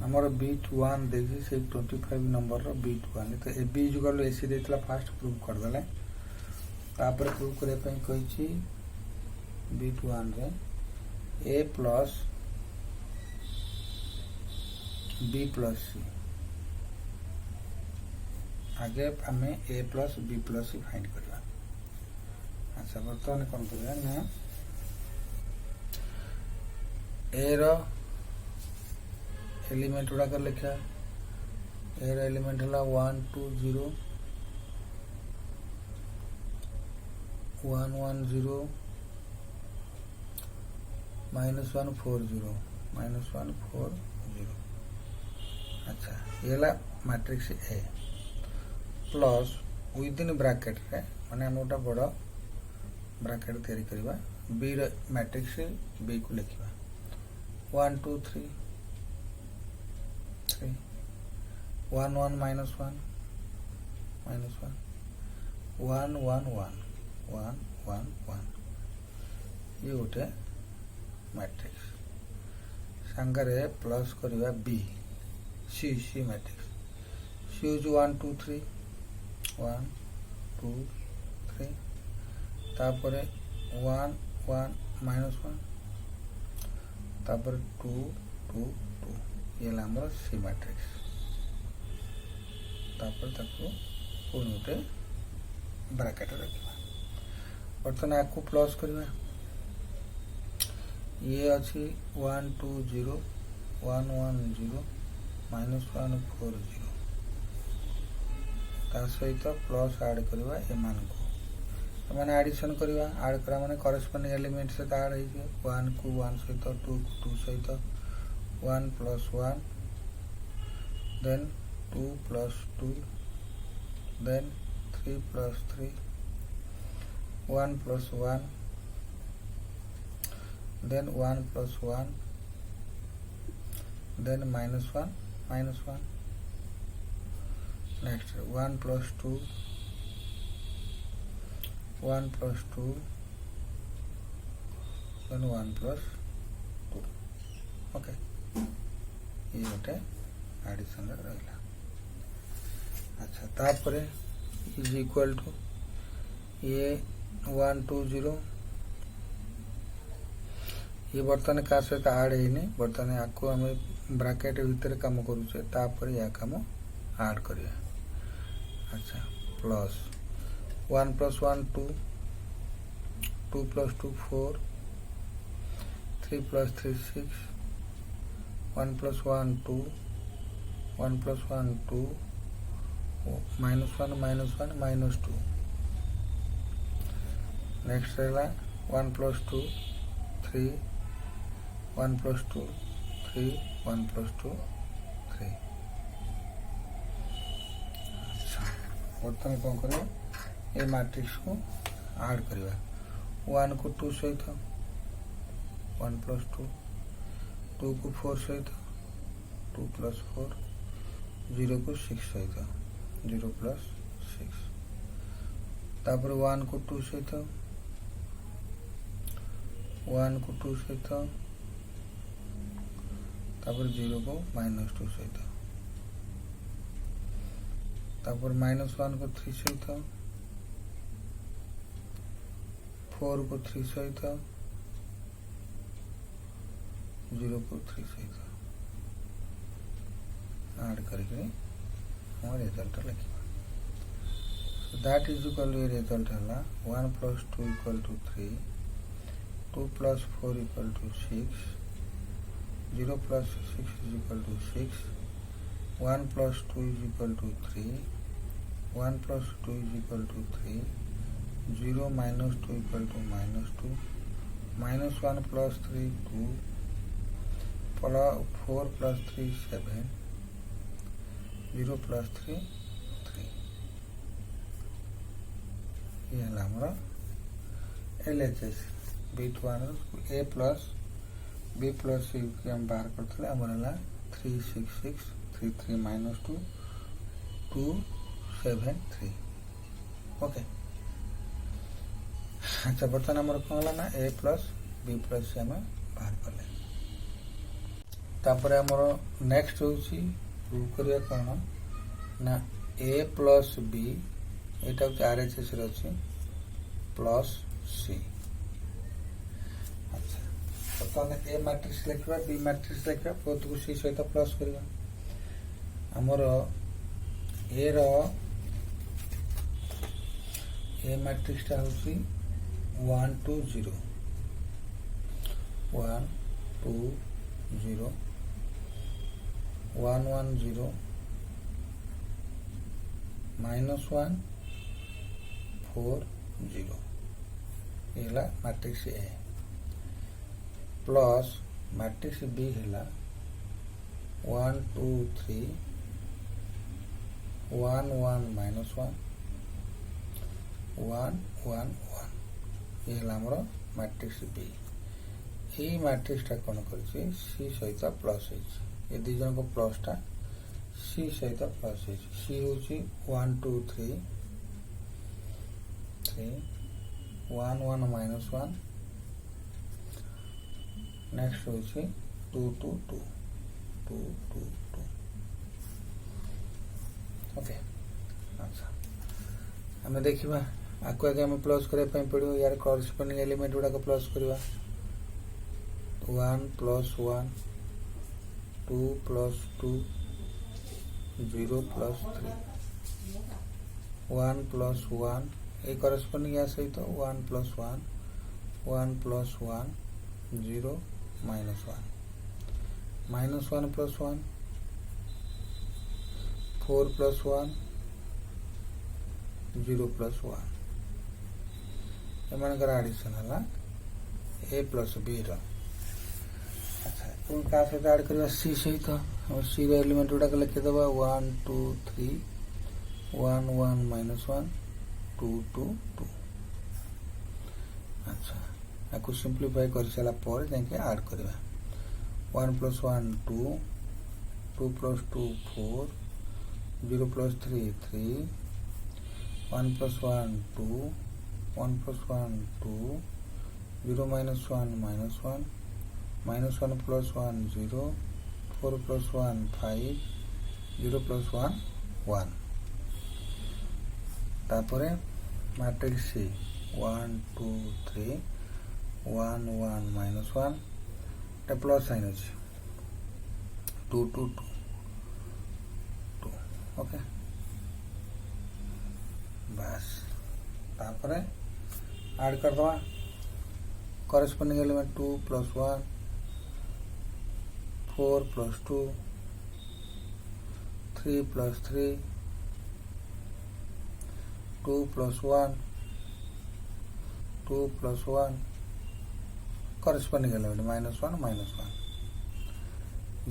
आमर बिट 1 देखिए से 25 नंबर बिट 1 तो ए बी जुगल एसी देता फास्ट प्रूव करदे तापर प्रूव करने कही बिट 1 रे ए प्लस बी प्लस सी आगे आम ए प्लस बी प्लस सी फाइंड करवा। अच्छा बर्तमान कौन करवा ना ए रो एलिमेंट गुड़ाक लिखा ए रो एलिमेंट है 1 2 0 1 1 0 -1 4 0 -1 4 0। अच्छा ये ला matrix A plus within bracket रे माने हम गोटा बड़ ब्रैकेट तैयारी करबा बी रो मैट्रिक्स बी को लिखिबा 1 2 3 3 1 1 -1 -1 1 1 1 1 1 1 ये गोटे मैट्रिक्स संगरे प्लस करबा बी सी सी मैट्रिक्स सी होज 1 2 3 1 2 3 तापर 1 1 -1 तापर 2 2 2 ये हमर सी मैट्रिक्स तापर ताको पुणी गोटे ब्रैकेट रखा बर्तमान आपको प्लस करवा ये अच्छी 1 2 0 1 1 0 -1 4 0 ता सहित प्लस ऐड करवा एमान को मैंने एडिशन करवा ऐड करा माने करस्पोंडिंग एलिमेंट से ऐड है 1 को 1 सहित 2 को 2 सहित 1 + 1 then 2 + 2 then 3 + 3 1 + 1 then 1 + 1 then -1 -1 next 1 + 2 1 + 2 then 1 + 2 okay ये गोटे एडिशन रहा। अच्छा तापर इज इक्वल टू ये 1 2 0 ये बर्तमान का सहित ऐड है बर्तमान आपको आम ब्रैकेट भितर काम करुचे तापर या काम ऐड करिया। अच्छा प्लस 1 + 1 2 2 + 2 4 3 + 3 6 1 + 1 2 1 + 1 2 -1 -1 -2 नेक्स्ट रहा 1 + 2 3 1 + 2 3 1 + 2 3। अच्छा बर्तमान कौन करें ये मैट्रिक्स को ऐड करवा 1 को 2 सहित 1 + 2 2 को 4 सहित 2 + 4 0 को 6 सहित 0 + 6 तापर 1 को 2 सहित 1 को 2 सहित तापर 0 को -2 सहित तापर -1 को 3 सहित 4 को 3 सहित 0 को 3 सहित ऐड करके हम रिजल्ट लिखा that is equal to result है 1 + 2 = 3 2 + 4 = 6 0 + 6 = 6 1 + 2 = 3 1 + 2 = 3 0 - 2 = -2 -1 + 3 2 4 + 3 7 0 + 3 3 ये है हमारा LHS bit 1 A plus B plus C की हम बाहर करते हमारा 3 6 6 3 3 -2 2 7 3 ओके। अच्छा बर्तमान आम कौन है ना A plus B plus C आम बाहर कले तापर आमर नेक्स्ट होची प्रूव करिया कौन ना ए प्लस बी एटा RHS रे अछि प्लस सी। अच्छा तो ए मैट्रिक्स लिखा बी मैट्रिक्स लिखा बोथ को सी सहित प्लस करवा आमर ए मैट्रिक्स टा होची 1 2 0 1 2 0 1 1 0 -1 4 0 एला matrix A plus matrix B है 1 2 3 1 1 -1 1 1 1 ये हमर मैट्रिक्स बी। ये मैट्रिक्स टा कौन कर सी सहित प्लस ये दी जन को प्लस टा सी सहित प्लस सी हूँ 1 2 3 3 1 1 -1 नेक्स्ट हूँ 2 2 2 2 2 2 ओके। अच्छा आम देखा आपको आगे आम प्लस करने पड़ो यार करस्पोंडिंग एलिमेंट गुड़ाक प्लस करवा 1 + 1 2 + 2 0 + 3 1 + 1 ये करस्पोंडिंग या सहित 1 + 1 1 + 1 0 -1 -1 + 1 4 + 1 0 + 1 एमनकर एडिशन है ए प्लस बी रो। अच्छा पुणी क्या सहित ऐड करवा सी सहित हम सी रो एलिमेंट गुड़ाक लिखिदेवा 1 2 3 1 1 -1 2 2 2। अच्छा आपको सिंप्लीफाई कर सारा पर जाके ऐड करवा 1 + 1 2 2 + 2 4 0 + 3 3 1 + 1 2 1 + 1 2 0 -1 -1 -1 + 1 0 4 + 1 5 0 + 1 1 तापर मैट्रिक्स सी 1 2 3 1 1 -1 टे प्लस साइन अच्छे 2 2 2 2 ओके बस तापर ऐड कर दवा करस्पोंडिंग एलिमेंट 2 + 1 4 + 2 3 + 3 2 + 1 2 + 1 करस्पोंडिंग एलिमेंट -1 -1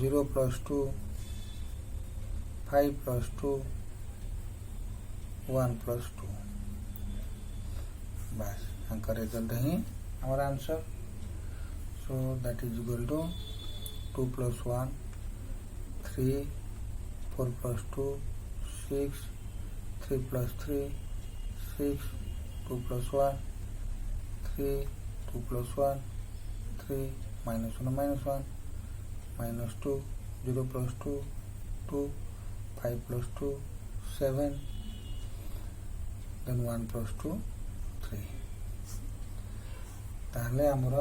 0 + 2 5 + 2 1 + 2 बस अंकर रिजल्ट ही हमारा answer. So that is equal to 2 + 1 3 4 + 2 6 3 + 3 6 2 + 1 3 2 + 1 3 -1 -1 -2 0 + 2 2 5 + 2 7 then 1 + 2 3 ताहले हमर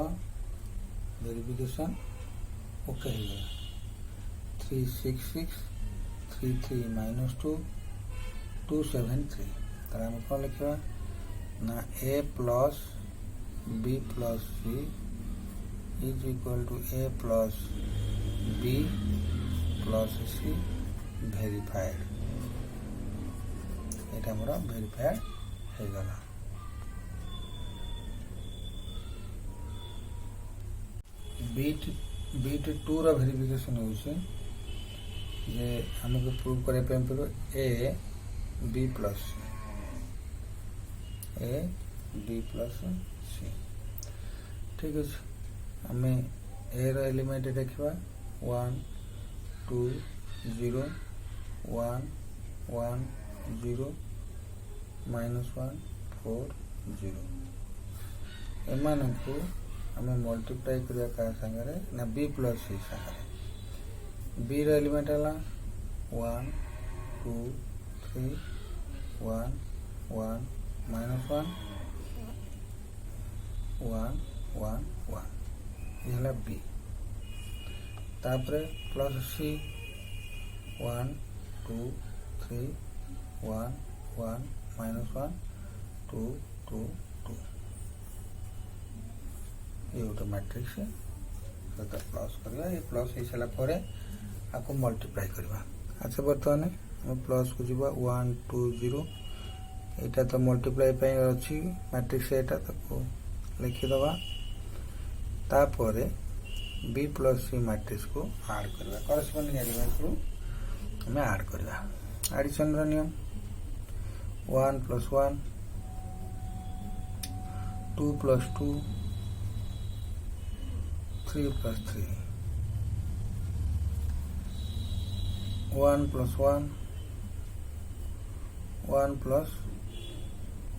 वेरिफिकेशन ओके हो गया 366 33 -2 273 तार हम कौन लिखा ना a + b + c is equal to a + b + c verified एटा हमरा वेरीफाइड हो गला। बीट 2 रा वेरिफिकेशन होउछे जे हमको प्रूव करे पे पड़ो a b + c ठीक है। हमें a रा एलिमेंट देखिबा 1 2 0 1 1 0 -1 4 0 एमान को हमें मल्टीप्लाई करिया का संगे ना b + c संगे बी एलिमेंट है 1 2 3 1 1 -1 1 1 1 ये है बी तापर प्लस सी 1 2 3 1 1 -1 2 2 2 ये गोटे मैट्रिक्स सहित प्लस करवा ये प्लस हो सारा पर आपको मल्टीप्लाई करवा। अच्छा बर्तमान हम प्लस को जी 1 2 0 यहाँ तो मल्टीप्लाई अच्छी मैट्रिक्स यहाँ ताको लिखिदबा तापर बी प्लस सी मैट्रिक्स को ऐड करवा करस्पोंडिंग एलिमेंट को हमें ऐड करवा। एडिशन नियम 1 + 1 2 + 2 3 + 3 1 + 1 1 +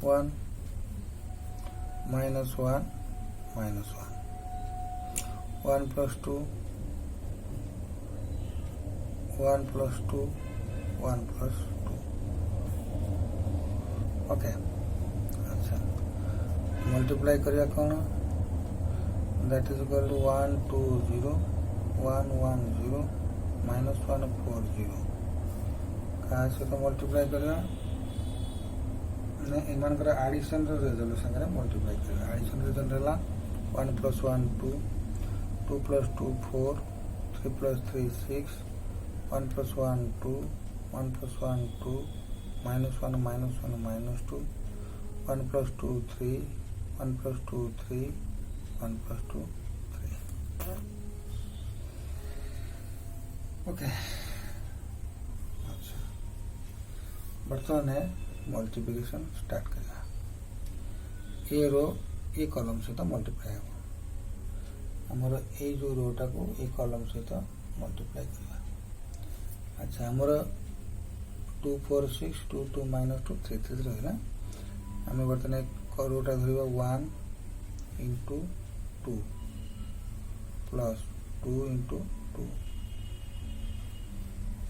1 -1 -1 1 + 2 1 + 2 1 + 2 ओके। अच्छा मल्टीप्लाई करिया कौन दैट इज इक्वल टू 1 2 0 1 1 0 -1 4 0 कहा सहित मल्टीप्लाई करवा इन एडिशन रेजल्यूशन मल्टीप्लाई करवा। एडिशन रिजल्ट है 1 + 1 2 2 + 2 4 3 + 3 6 1 + 1 2 1 + 1 2 -1 -1 -2 1 + 2 3 1 + 2 3 1 + 2 3 ओके। अच्छा बर्तमान है मल्टीप्लिकेशन स्टार्ट करेगा ये रो ये कॉलम सहित मल्टीप्लाई हो आमर ये जो रोटा को ये कॉलम सहित मल्टीप्लाई करवा। अच्छा आमर 2 4 6 2 2 -2 3 3 रहा आम बर्तमान रोटा धरवा 1 × 2 + 2 × 2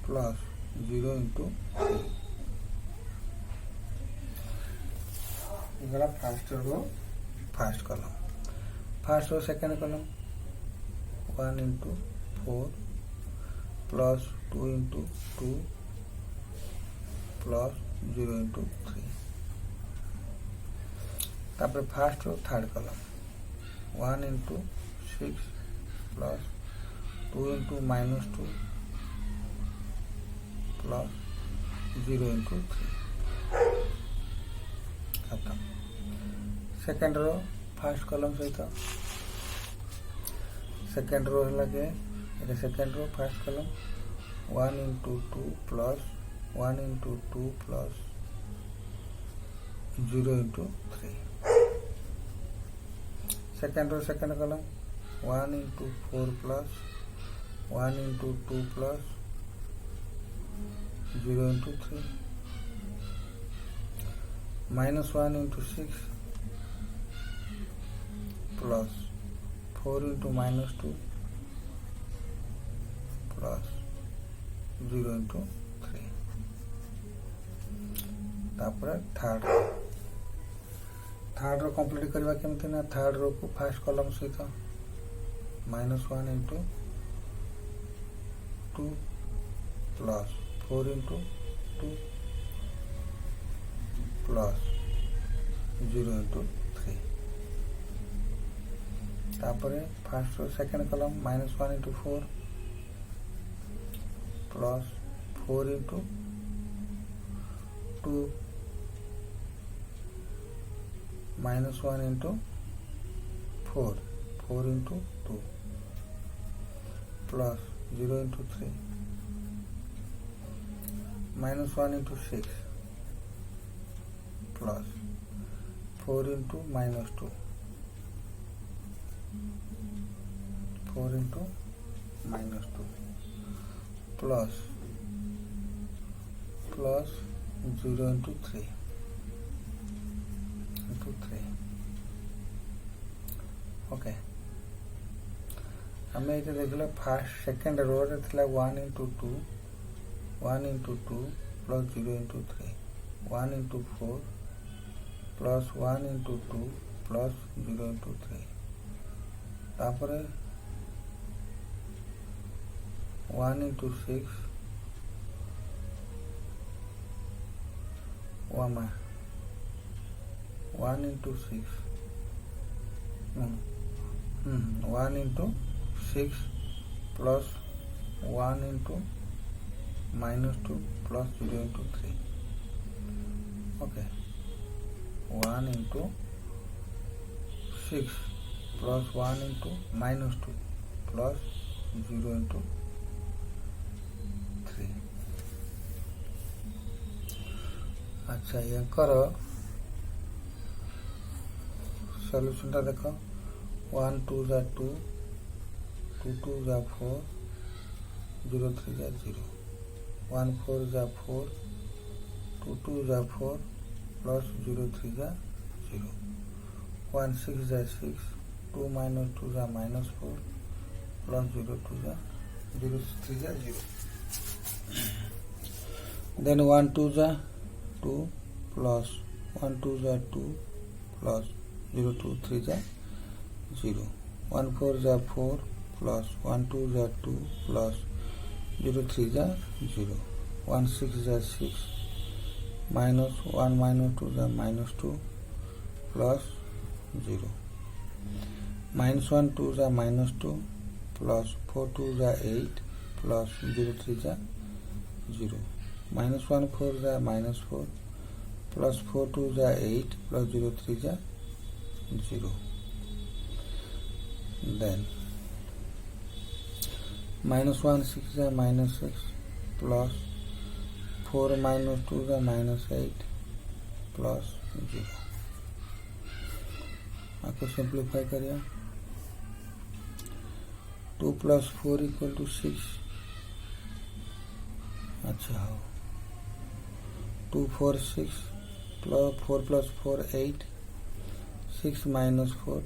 + 0 × 3 first row first column first row second column 1 × 4 + 2 × 2 + 0 × 3 तापर फर्स्ट रो थर्ड कॉलम 1 × 6 + 2 × -2 + 0 × 3 खत्म। सेकेंड रो फर्स्ट कॉलम सहित सेकेंड रो है ये second row first column 1 × 2 + 1 × 2 + 0 × 3 second row second column 1 × 4 + 1 × 2 + 0 × 3 -1 × 6 + 4 × -2 + 0 × 3 तापर थर्ड रो कंप्लीट करवा केमती ना थर्ड रो को फर्स्ट कॉलम सहित -1 × 2 + 4 × 2 + 0 × 3 तापर first row second column -1 × 4 + 4 × 2 -1 × 4 4 × 2 + 0 × 3 -1 × 6 + 4 × -2 4 × -2 + 0 × 3 × 3 okay. आम ये देख फास्ट सेकेंड रो रे थिला 1 into 2 1 into 2 plus 0 into 3 1 into 4 plus 1 into 2 plus 0 into 3 तापर 1 into 6 1 into 6 1 into 6 plus 1 into minus 2 plus 0 into 3 okay 1 into 6 plus 1 into minus 2 plus 0 into 3 अच्छा यांकर solution टा देखो 1 2 जा 2 2 2 जा 4 0 3 जा 0 1 4 जा 4 2 2 जा 4 plus 0 3 जा 0 1 6 जा 6 2 minus 2 जा minus 4 plus 0 2 जा 0 3 जा 0 then 1 2 जा 2 plus 1 2 जा 2 plus 0 2 3 जा 0 1 4 जा 4 plus 1 2 जा 2 plus 0 3 जा 0 1 6 जा 6 minus 1 minus 2 जा minus 2 plus 0 minus 1 2 जा minus 2 plus 4 2 जा 8 plus 0 3 जा 0 minus 1 4 जा minus 4 plus 4 2 जा 8 plus 0 3 जा 0 then minus 1 6 जा minus 6 plus 4 minus 2 जा minus 8 plus 0 आपको सिंप्लीफाई करिए 2 plus 4 equal to 6 अच्छा हो 2 4 6 plus 4 plus 4 8 6 minus 4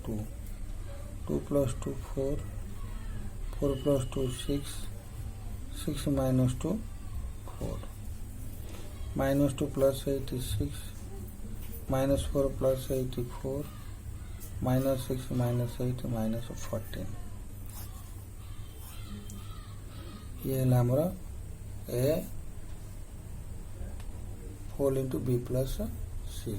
2 2 plus 2 4 4 plus 2 6 6 minus 2 4 minus 2 plus 8 is 6 minus 4 plus 84 minus 6 minus 8 minus 14 ये है हमारा A fall into B plus C